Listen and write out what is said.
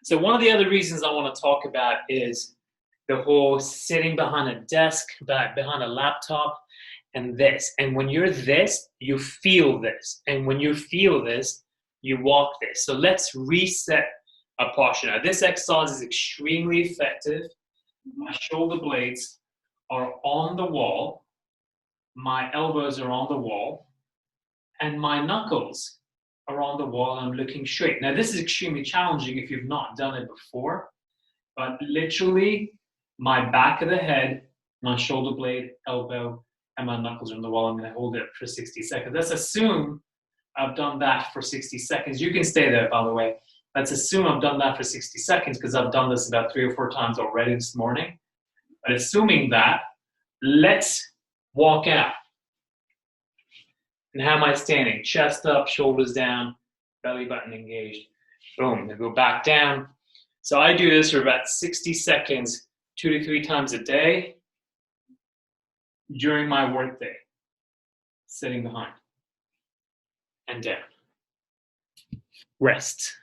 So one of the other reasons I want to talk about is the whole sitting behind a desk, behind a laptop, and this. And when you're this, you feel this. And when you feel this, you walk this. So let's reset our posture. Now, this exercise is extremely effective. My shoulder blades are on the wall, my elbows are on the wall, and my knuckles are on the wall, and I'm looking straight. Now, this is extremely challenging if you've not done it before, but literally, my back of the head, my shoulder blade, elbow, and my knuckles are on the wall. I'm going to hold it for 60 seconds. Let's assume I've done that for 60 seconds. You can stay there, by the way. Let's assume I've done that for 60 seconds because I've done this about 3 or 4 times already this morning. But assuming that, let's walk out. And how am I standing? Chest up, shoulders down, belly button engaged. Boom, then go back down. So I do this for about 60 seconds, 2 to 3 times a day during my workday. Sitting behind and down. Rest.